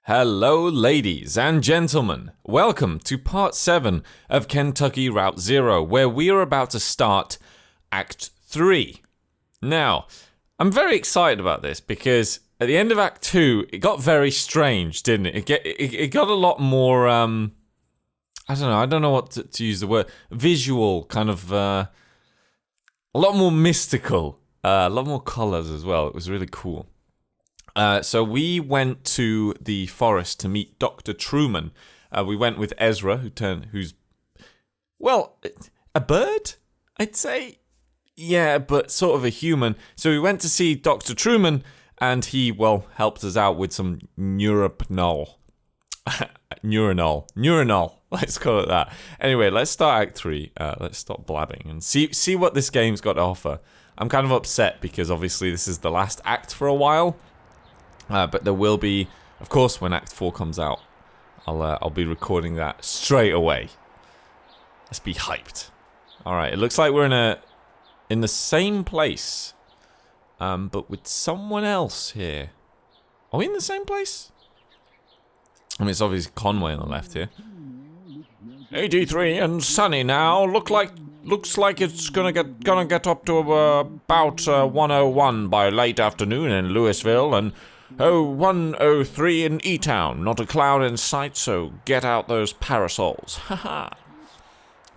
Hello, ladies and gentlemen. Welcome to part 7 of Kentucky Route Zero, where we are about to start Act 3. Now, I'm very excited about this because at the end of Act 2, it got very strange, didn't it? It got a lot more, I don't know what to use the word, visual, kind of, a lot more mystical, a lot more colors as well. It was really cool. So we went to the forest to meet Dr. Truman. We went with Ezra, who's, well, a bird, I'd say. Yeah, but sort of a human. So we went to see Dr. Truman, and he, helped us out with some neuronal. Neuronal. Let's call it that. Anyway, let's start Act 3. Let's stop blabbing and see what this game's got to offer. I'm kind of upset because obviously this is the last act for a while. But there will be, of course, when Act 4 comes out, I'll be recording that straight away. Let's be hyped. All right, it looks like we're in the same place, but with someone else here. Are we in the same place? I mean, it's obviously Conway on the left here. 83 and sunny now. Looks like it's gonna get up to about 101 by late afternoon in Louisville and 103 in E-Town. Not a cloud in sight, so get out those parasols. Haha.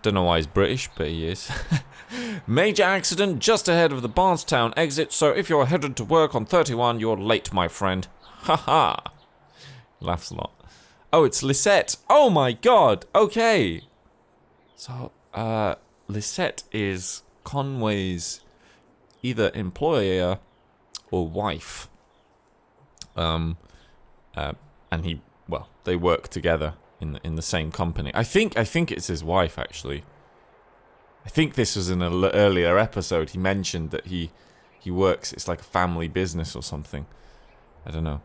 Don't know why he's British, but he is. Major accident just ahead of the Bardstown exit, so if you're headed to work on 31, you're late, my friend. Haha. Laughs a lot. Oh, it's Lisette. Oh my god. Okay. So, Lisette is Conway's either employer or wife. And they work together in the same company. I think it's his wife, actually. I think this was in an earlier episode. He mentioned that he works, it's like a family business or something. I don't know.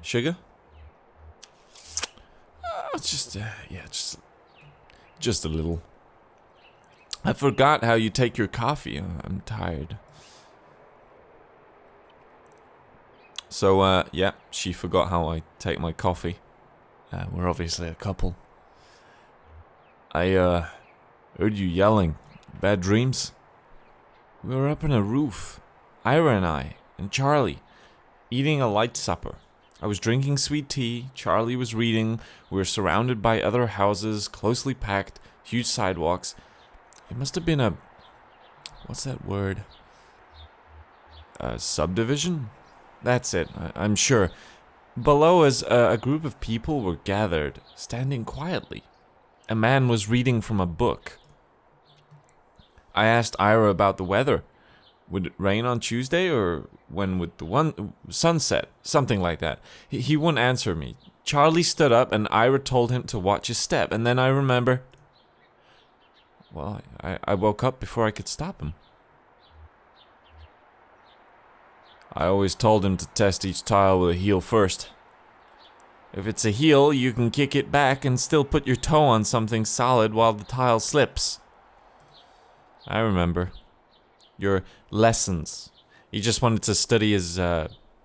Sugar? Just a little. I forgot how you take your coffee. I'm tired. So, she forgot how I take my coffee. We're obviously a couple. I, heard you yelling. Bad dreams? We were up on a roof. Ira and I, and Charlie, eating a light supper. I was drinking sweet tea, Charlie was reading, we were surrounded by other houses, closely packed, huge sidewalks. It must have been what's that word? A subdivision? That's it, I'm sure. Below us, a group of people were gathered, standing quietly. A man was reading from a book. I asked Ira about the weather. Would it rain on Tuesday, or when would the sunset? Something like that. He wouldn't answer me. Charlie stood up, and Ira told him to watch his step, and then I remember... Well, I woke up before I could stop him. I always told him to test each tile with a heel first. If it's a heel, you can kick it back and still put your toe on something solid while the tile slips. I remember. Your lessons. He just wanted to study his,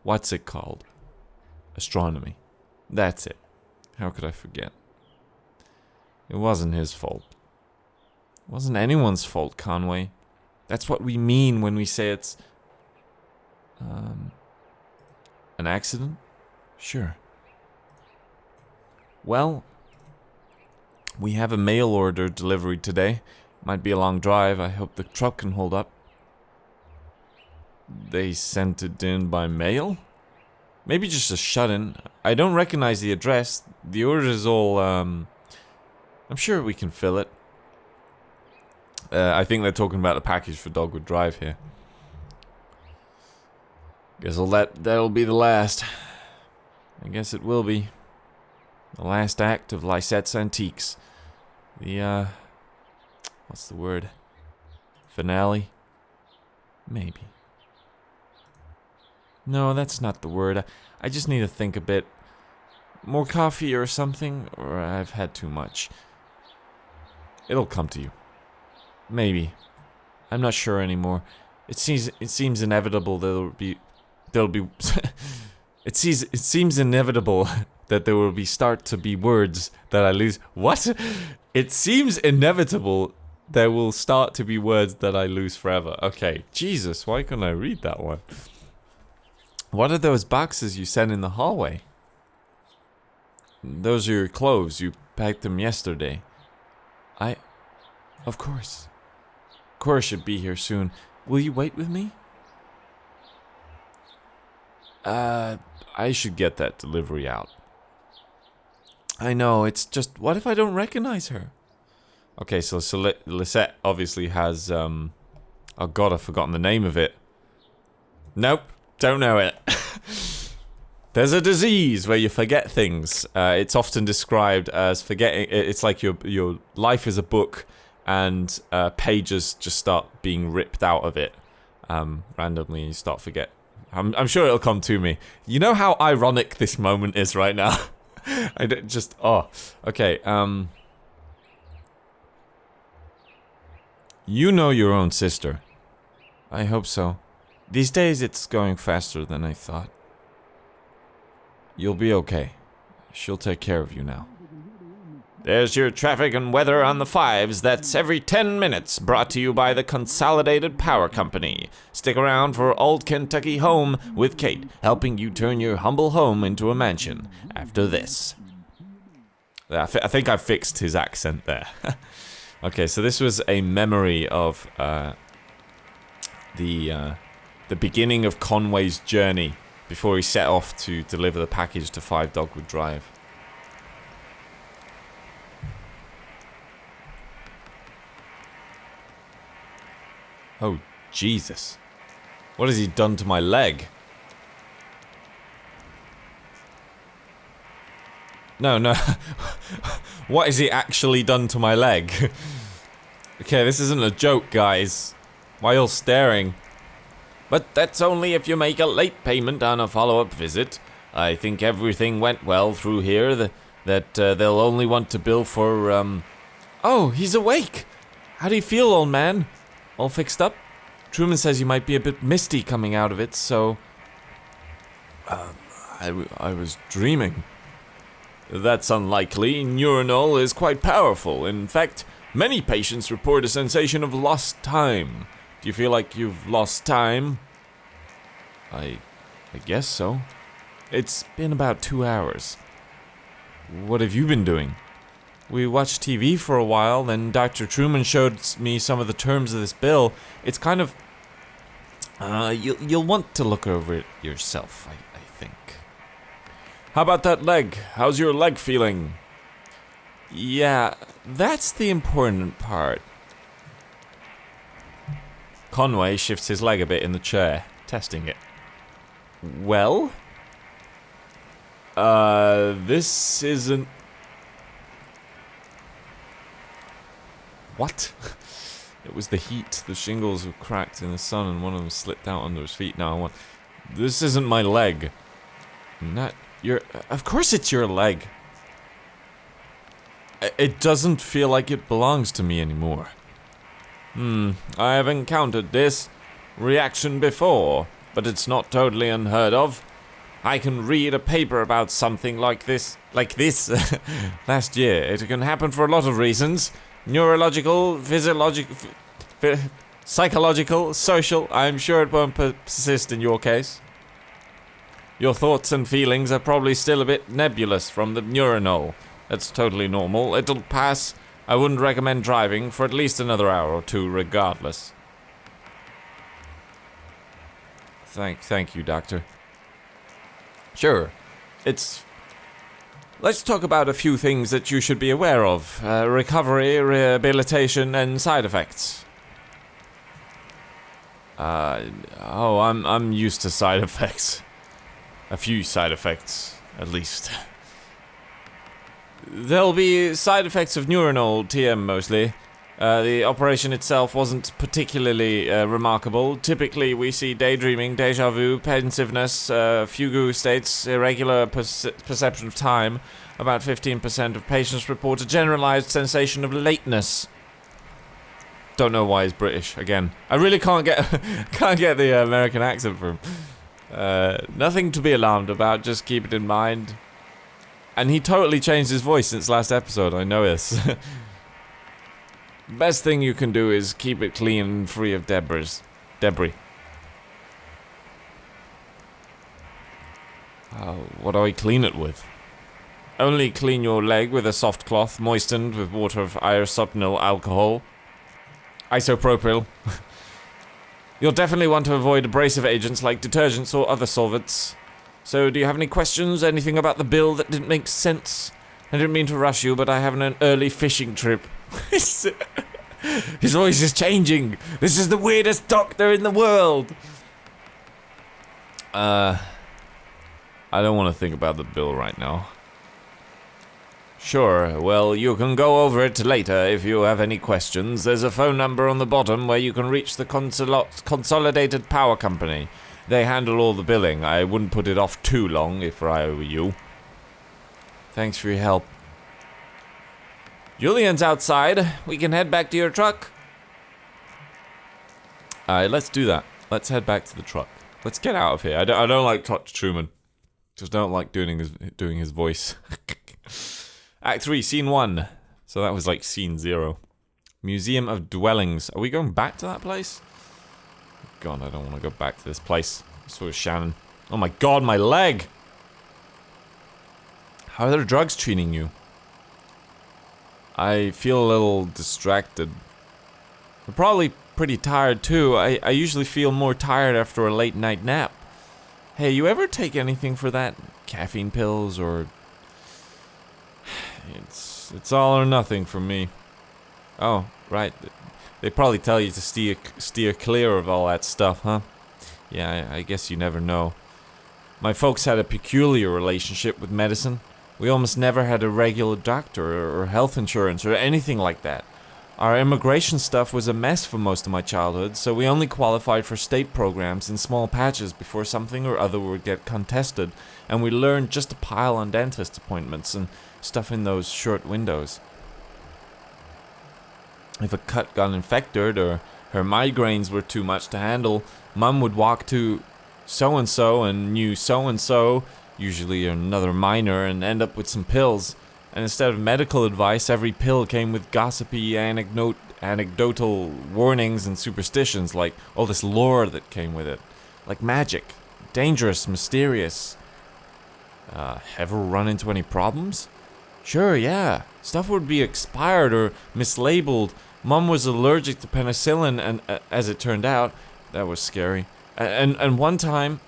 what's it called? Astronomy. That's it. How could I forget? It wasn't his fault. It wasn't anyone's fault, Conway. That's what we mean when we say it's... an accident? Sure. Well, we have a mail order delivery today. Might be a long drive. I hope the truck can hold up. They sent it in by mail? Maybe just a shut-in. I don't recognize the address. The order is all, I'm sure we can fill it. I think they're talking about the package for Dogwood Drive here. Guess that'll be the last. I guess it will be. The last act of Lisette's Antiques. The, what's the word? Finale? Maybe. No, that's not the word. I just need to think a bit. More coffee or something, or I've had too much. It'll come to you. Maybe. I'm not sure anymore. It seems inevitable there'll be It seems inevitable that there will start to be words that I lose. What? It seems inevitable there will start to be words that I lose forever. Okay, Jesus, why couldn't I read that one? What are those boxes you sent in the hallway? Those are your clothes. You packed them yesterday. Of course. Cora should be here soon. Will you wait with me? I should get that delivery out. I know, it's just, what if I don't recognize her? Okay, so Lisette obviously has, oh god, I've forgotten the name of it. Nope, don't know it. There's a disease where you forget things. It's often described as forgetting, it's like your life is a book and pages just start being ripped out of it. Randomly, you start forget. I'm sure it'll come to me. You know how ironic this moment is right now? I don't just, oh, okay, You know your own sister. I hope so. These days it's going faster than I thought. You'll be okay. She'll take care of you now. There's your traffic and weather on the 5s. That's every 10 minutes, brought to you by the Consolidated Power Company. Stick around for Old Kentucky Home with Kate, helping you turn your humble home into a mansion after this. I think I fixed his accent there. Okay, so this was a memory of the beginning of Conway's journey before he set off to deliver the package to 5 Dogwood Drive. Oh, Jesus. What has he done to my leg? No. What has he actually done to my leg? Okay, this isn't a joke, guys. Why are you all staring? But that's only if you make a late payment on a follow-up visit. I think everything went well through here. That they'll only want to bill for, Oh, he's awake! How do you feel, old man? All fixed up? Truman says you might be a bit misty coming out of it, so... I was dreaming. That's unlikely. Neuronal is quite powerful. In fact, many patients report a sensation of lost time. Do you feel like you've lost time? I guess so. It's been about 2 hours. What have you been doing? We watched TV for a while, then Dr. Truman showed me some of the terms of this bill. It's kind of... you'll want to look over it yourself, I think. How about that leg? How's your leg feeling? Yeah, that's the important part. Conway shifts his leg a bit in the chair, testing it. Well? This isn't... What? It was the heat. The shingles were cracked in the sun and one of them slipped out under his feet. Now this isn't my leg. Not your... Of course it's your leg. It doesn't feel like it belongs to me anymore. I have encountered this reaction before, but it's not totally unheard of. I can read a paper about something like this last year. It can happen for a lot of reasons. Neurological, physiological, psychological, social. I'm sure it won't persist in your case. Your thoughts and feelings are probably still a bit nebulous from the neuronal. That's totally normal. It'll pass. I wouldn't recommend driving for at least another hour or two, regardless. Thank you, Doctor. Sure. Let's talk about a few things that you should be aware of. Recovery, rehabilitation, and side effects. I'm used to side effects. A few side effects, at least. There'll be side effects of neuronal TM mostly. The operation itself wasn't particularly remarkable. Typically, we see daydreaming, deja vu, pensiveness, fugue states, irregular perception of time. About 15% of patients report a generalized sensation of lateness. Don't know why he's British again. I really can't get the American accent from him. Nothing to be alarmed about, just keep it in mind. And he totally changed his voice since last episode, I know this. Best thing you can do is keep it clean and free of debris. What do I clean it with? Only clean your leg with a soft cloth moistened with water of isopropyl alcohol. Isopropyl. You'll definitely want to avoid abrasive agents like detergents or other solvents. So, do you have any questions? Anything about the bill that didn't make sense? I didn't mean to rush you, but I have an early fishing trip. His voice is changing. This is the weirdest doctor in the world. I don't want to think about the bill right now. Sure, well, you can go over it later if you have any questions. There's a phone number on the bottom where you can reach the Consolidated Power Company. They handle all the billing. I wouldn't put it off too long if I were you. Thanks for your help. Julian's outside. We can head back to your truck. Alright, let's do that. Let's head back to the truck. Let's get out of here. I don't like Truman. Just don't like doing his voice. Act 3, Scene 1. So that was like Scene 0. Museum of Dwellings. Are we going back to that place? God, I don't want to go back to this place. So is Shannon. Oh my god, my leg! How are the drugs treating you? I feel a little distracted. I'm probably pretty tired too. I usually feel more tired after a late night nap. Hey, you ever take anything for that? Caffeine pills or... It's all or nothing for me. Oh, right. They probably tell you to steer clear of all that stuff, huh? Yeah, I guess you never know. My folks had a peculiar relationship with medicine. We almost never had a regular doctor or health insurance or anything like that. Our immigration stuff was a mess for most of my childhood, so we only qualified for state programs in small patches before something or other would get contested, and we learned just to pile on dentist appointments and stuff in those short windows. If a cut got infected or her migraines were too much to handle, Mum would walk to so-and-so and knew so-and-so, usually another minor, and end up with some pills. And instead of medical advice, every pill came with gossipy anecdotal warnings and superstitions, like all this lore that came with it. Like magic. Dangerous, mysterious. Ever run into any problems? Sure, yeah. Stuff would be expired or mislabeled. Mum was allergic to penicillin, and as it turned out, that was scary. And one time,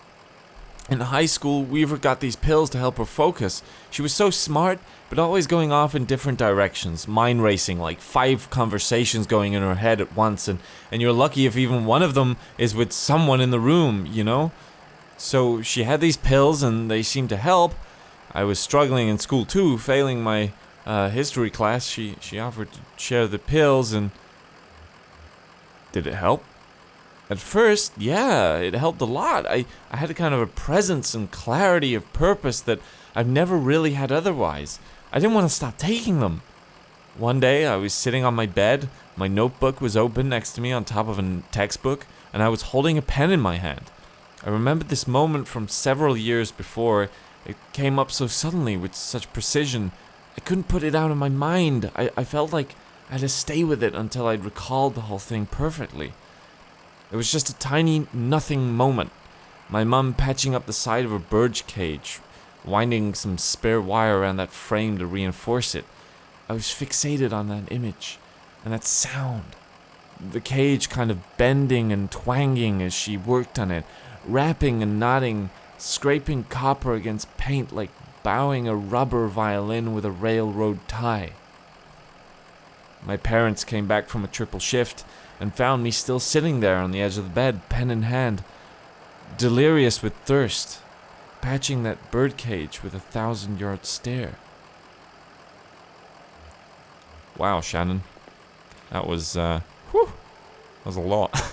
in high school, Weaver got these pills to help her focus. She was so smart, but always going off in different directions, mind racing, like 5 conversations going in her head at once, and you're lucky if even one of them is with someone in the room, you know? So she had these pills, and they seemed to help. I was struggling in school too, failing my history class. She offered to share the pills, and... Did it help? At first, yeah, it helped a lot. I had a kind of a presence and clarity of purpose that I've never really had otherwise. I didn't want to stop taking them. One day, I was sitting on my bed, my notebook was open next to me on top of a textbook, and I was holding a pen in my hand. I remembered this moment from several years before. It came up so suddenly with such precision. I couldn't put it out of my mind. I felt like I had to stay with it until I'd recalled the whole thing perfectly. It was just a tiny nothing moment. My mum patching up the side of a bird cage, winding some spare wire around that frame to reinforce it. I was fixated on that image and that sound. The cage kind of bending and twanging as she worked on it, rapping and nodding, scraping copper against paint like bowing a rubber violin with a railroad tie. My parents came back from a triple shift and found me still sitting there on the edge of the bed, pen in hand, delirious with thirst, patching that birdcage with a 1,000-yard stare. Wow, Shannon. That was, that was a lot.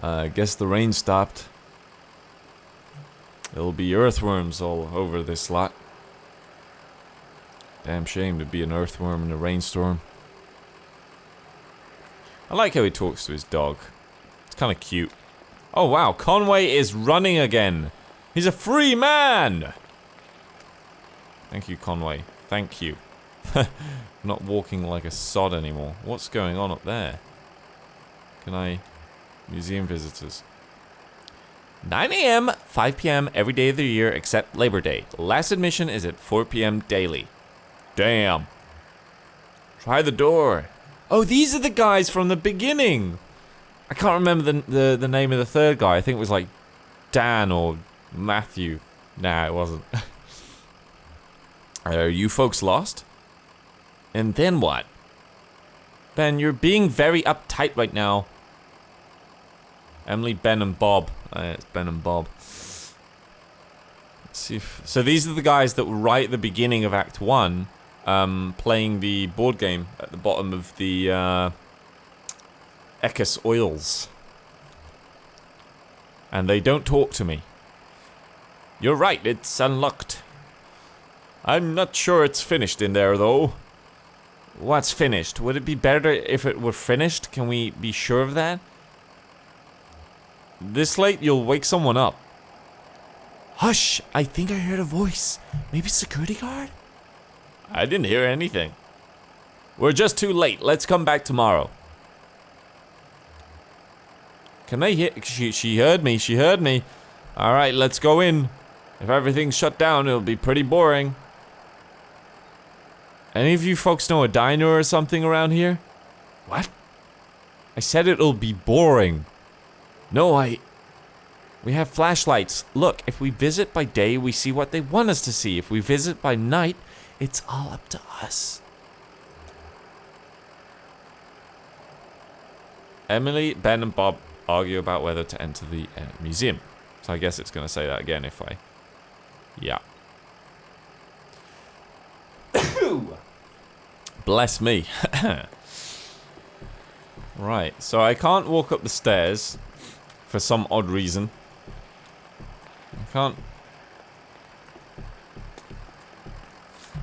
I guess the rain stopped. There'll be earthworms all over this lot. Damn shame to be an earthworm in a rainstorm. I like how he talks to his dog. It's kind of cute. Oh wow, Conway is running again. He's a free man. Thank you, Conway. Thank you. I'm not walking like a sod anymore. What's going on up there? Can I... Museum visitors. 9 a.m., 5 p.m. every day of the year except Labor Day. Last admission is at 4 p.m. daily. Damn. Try the door. Oh, these are the guys from the beginning. I can't remember the name of the third guy. I think it was like Dan or Matthew. Nah, it wasn't. Are you folks lost? And then what? Ben, you're being very uptight right now. Emily, Ben, and Bob. It's Ben and Bob. Let's see if... So these are the guys that were right at the beginning of Act 1, playing the board game at the bottom of the Ekis Oils. And they don't talk to me. You're right, it's unlocked. I'm not sure it's finished in there, though. What's finished? Would it be better if it were finished? Can we be sure of that? This late, you'll wake someone up. Hush! I think I heard a voice. Maybe security guard? I didn't hear anything. We're just too late. Let's come back tomorrow. Can they hear? She heard me. She heard me. Alright, let's go in. If everything's shut down, it'll be pretty boring. Any of you folks know a diner or something around here? What? I said it'll be boring. No, we have flashlights. Look, if we visit by day, we see what they want us to see. If we visit by night, it's all up to us. Emily, Ben, and Bob argue about whether to enter the museum. So I guess it's going to say that again if I... Yeah. Bless me. Right, so I can't walk up the stairs for some odd reason. I can't...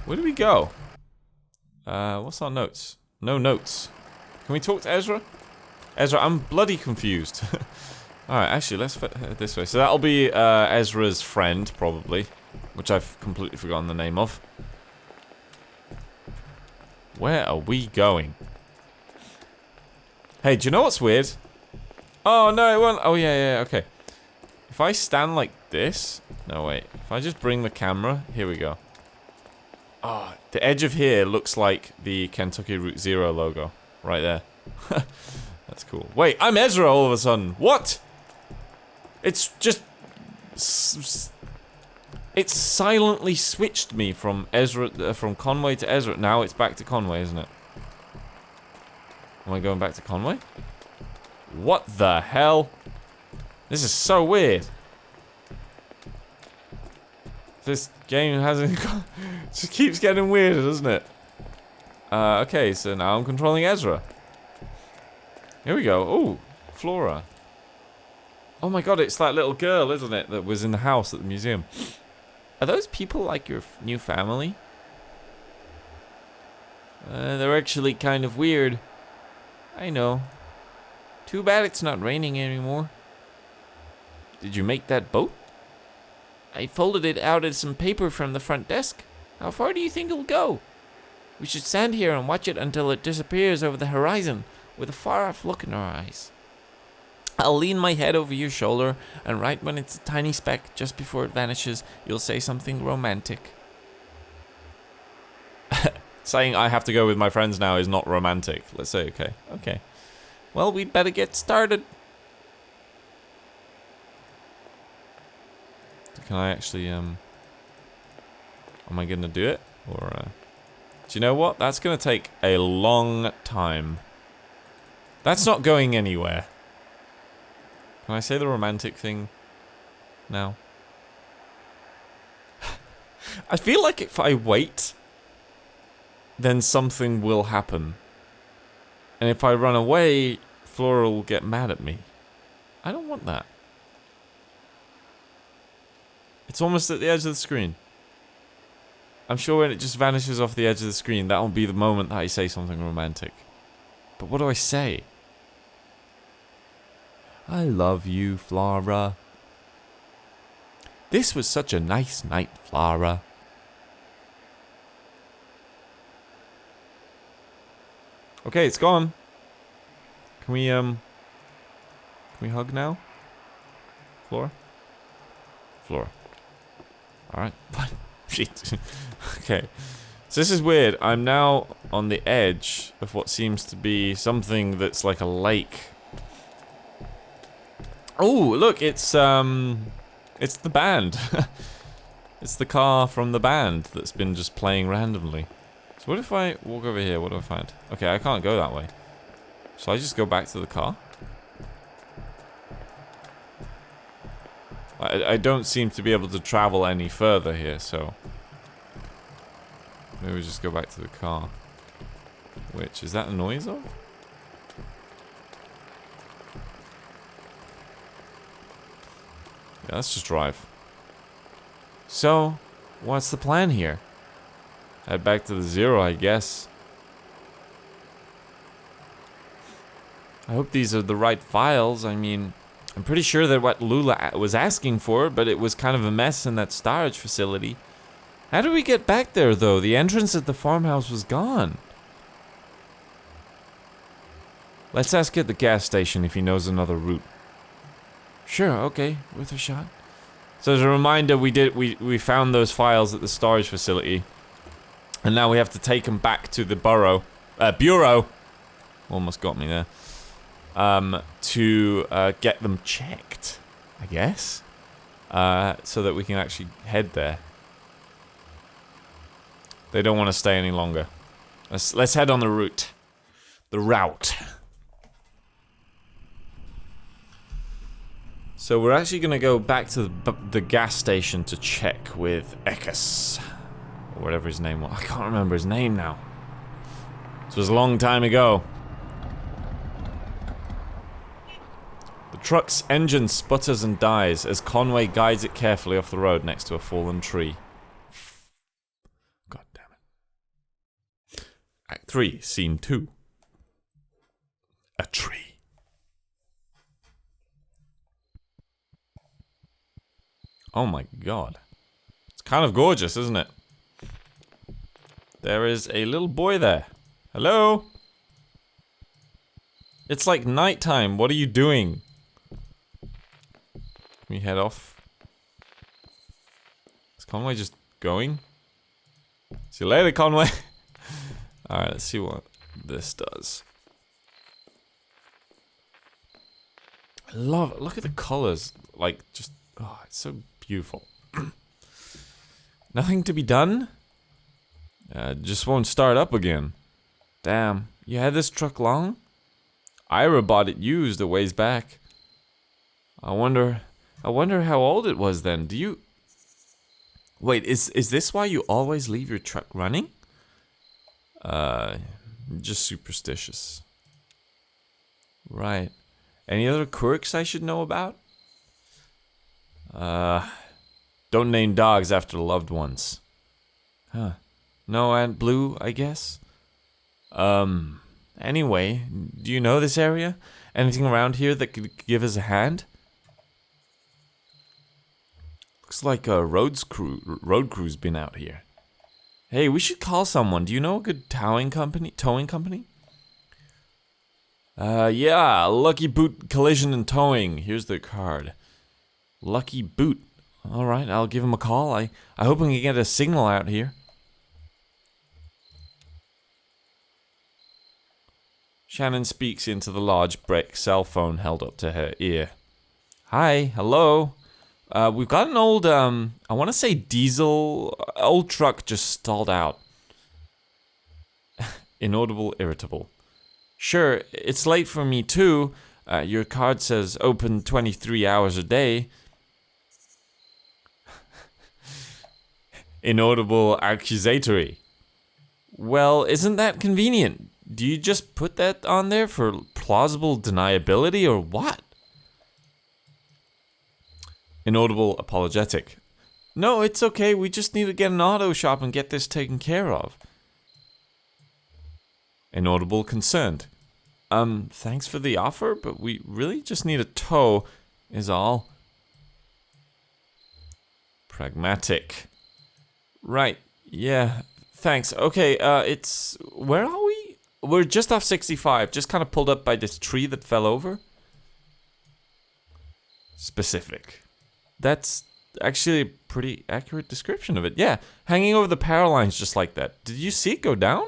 Where do we go? What's our notes? No notes. Can we talk to Ezra? Ezra, I'm bloody confused. Alright, actually, let's head this way. So that'll be Ezra's friend, probably. Which I've completely forgotten the name of. Where are we going? Hey, do you know what's weird? Oh, no, it won't. Oh, yeah, okay. If I stand like this... No, wait. If I just bring the camera... Here we go. Oh, the edge of here looks like the Kentucky Route Zero logo. Right there. That's cool. Wait, I'm Ezra all of a sudden. What? It's just... It's silently switched me from Ezra, from Conway to Ezra. Now it's back to Conway, isn't it? Am I going back to Conway? What the hell? This is so weird. This game hasn't got... It just keeps getting weirder, doesn't it? Okay, so now I'm controlling Ezra. Here we go. Oh, Flora. Oh my god, it's that little girl, isn't it? That was in the house at the museum. Are those people like your new family? They're actually kind of weird. I know. Too bad it's not raining anymore. Did you make that boat? I folded it out as some paper from the front desk. How far do you think it'll go? We should stand here and watch it until it disappears over the horizon with a far-off look in our eyes. I'll lean my head over your shoulder, and right when it's a tiny speck, just before it vanishes, you'll say something romantic. Saying I have to go with my friends now is not romantic. Let's say okay. Okay. Well, we'd better get started. Can I actually, am I gonna do it? Or, do you know what? That's gonna take a long time. That's not going anywhere. Can I say the romantic thing now? I feel like if I wait, then something will happen. And if I run away, Flora will get mad at me. I don't want that. It's almost at the edge of the screen. I'm sure when it just vanishes off the edge of the screen, that will be the moment that I say something romantic. But what do I say? I love you, Flora. This was such a nice night, Flora. Okay, it's gone. Can we hug now? Flora? Flora. Alright, fine. Shit. Okay. So this is weird. I'm now on the edge of what seems to be something that's like a lake. Oh, look, it's the band. It's the car from the band that's been just playing randomly. So what if I walk over here? What do I find? Okay, I can't go that way. Shall I just go back to the car? I don't seem to be able to travel any further here, so maybe we just go back to the car. Which, is that a noise of? Yeah, let's just drive. So, what's the plan here? Head back to the zero, I guess. I hope these are the right files. I mean, I'm pretty sure they're what Lula was asking for, but it was kind of a mess in that storage facility. How do we get back there, though? The entrance at the farmhouse was gone. Let's ask at the gas station if he knows another route. Sure, okay, worth a shot. So as a reminder, we found those files at the storage facility, and now we have to take them back to the bureau. Almost got me there. To get them checked, I guess, so that we can actually head there. They don't want to stay any longer. Let's head on the route. The route. So we're actually going to go back to the gas station to check with Ekis, or whatever his name was. I can't remember his name now. This was a long time ago. The truck's engine sputters and dies as Conway guides it carefully off the road next to a fallen tree. God damn it. Act 3, Scene 2. A tree. Oh my god. It's kind of gorgeous, isn't it? There is a little boy there. Hello? It's like nighttime. What are you doing? Can we head off? Is Conway just going? See you later, Conway. Alright, let's see what this does. I love it. Look at the colors. Like, just... oh, it's so beautiful. Nothing to be done? Just won't start up again. Damn, you had this truck long? Ira bought it used a ways back. I wonder how old it was then. Do you... Wait, is this why you always leave your truck running? Just superstitious. Right. Any other quirks I should know about? Don't name dogs after loved ones. Huh. No Aunt Blue, I guess? Anyway, do you know this area? Anything around here that could give us a hand? Looks like a road crew's been out here. Hey, we should call someone. Do you know a good towing company? Yeah, Lucky Boot Collision and Towing. Here's their card. Lucky Boot. Alright, I'll give him a call. I hope we can get a signal out here. Shannon speaks into the large brick cell phone held up to her ear. Hi, hello. We've got an old, I want to say diesel, old truck just stalled out. Inaudible, irritable. Sure, it's late for me too. Your card says open 23 hours a day. Inaudible, accusatory. Well, isn't that convenient? Do you just put that on there for plausible deniability or what? Inaudible, apologetic. No, it's okay. We just need to get an auto shop and get this taken care of. Inaudible, concerned. Thanks for the offer, but we really just need a tow, is all. Pragmatic. Right, yeah, thanks. Okay, where are we? We're just off 65, just kind of pulled up by this tree that fell over. Specific. That's actually a pretty accurate description of it. Yeah, hanging over the power lines just like that. Did you see it go down?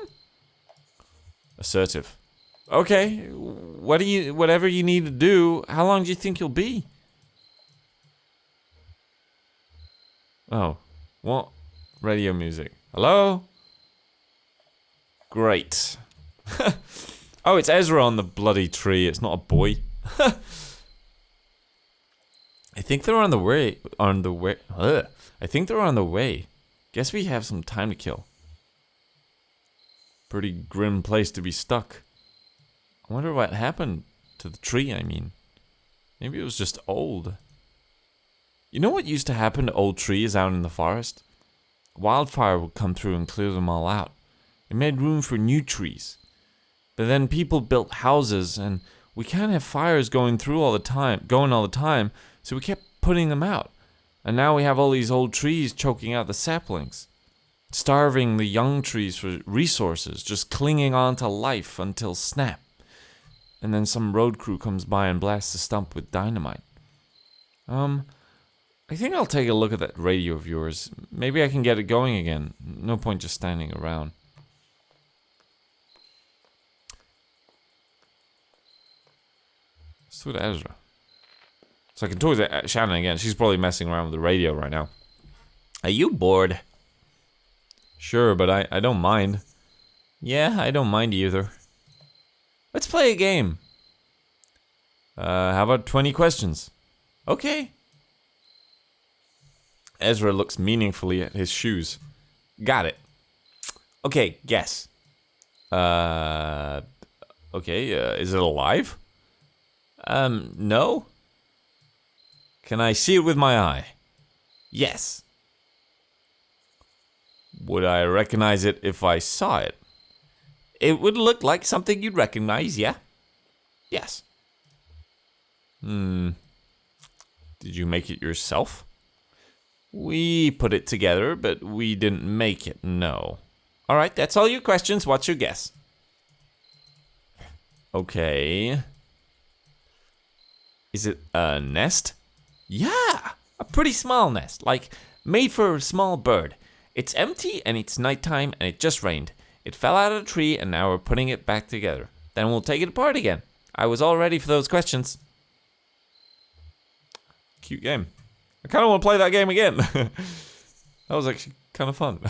Assertive. Okay, whatever you need to do, how long do you think you'll be? Oh, what? Radio music. Hello? Great. Oh, it's Ezra on the bloody tree. It's not a boy. I think they're on the way. I think they're on the way. Guess we have some time to kill. Pretty grim place to be stuck. I wonder what happened to the tree, I mean. Maybe it was just old. You know what used to happen to old trees out in the forest? Wildfire would come through and clear them all out. It made room for new trees. But then people built houses, and we can't have fires going all the time, so we kept putting them out. And now we have all these old trees choking out the saplings, starving the young trees for resources, just clinging on to life until snap. And then some road crew comes by and blasts the stump with dynamite. I think I'll take a look at that radio of yours. Maybe I can get it going again. No point just standing around. Let's do it, Ezra. So I can talk to Shannon again. She's probably messing around with the radio right now. Are you bored? Sure, but I don't mind. Yeah, I don't mind either. Let's play a game. How about 20 questions? Okay. Ezra looks meaningfully at his shoes. Got it. Okay, guess. Okay, is it alive? No. Can I see it with my eye? Yes. Would I recognize it if I saw it? It would look like something you'd recognize, yeah? Yes. Did you make it yourself? We put it together, but we didn't make it, no. Alright, that's all your questions. What's your guess? Okay. Is it a nest? Yeah, a pretty small nest, like made for a small bird. It's empty and it's nighttime and it just rained. It fell out of the tree and now we're putting it back together. Then we'll take it apart again. I was all ready for those questions. Cute game. I kind of want to play that game again. That was actually kind of fun.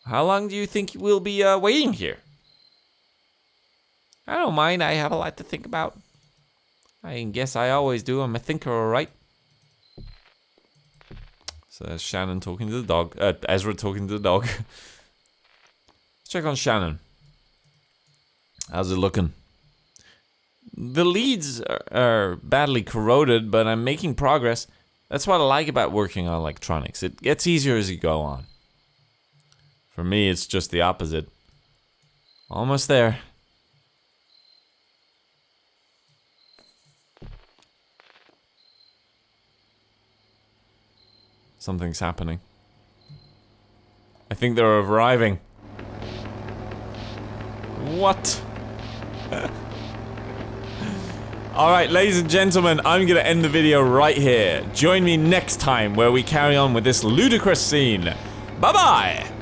How long do you think we'll be waiting here? I don't mind. I have a lot to think about. I guess I always do. I'm a thinker, alright? So there's Shannon talking to the dog. Ezra talking to the dog. Let's check on Shannon. How's it looking? The leads are badly corroded, but I'm making progress. That's what I like about working on electronics. It gets easier as you go on. For me, it's just the opposite. Almost there. Something's happening. I think they're arriving. What? Alright, ladies and gentlemen, I'm gonna end the video right here. Join me next time where we carry on with this ludicrous scene. Bye-bye!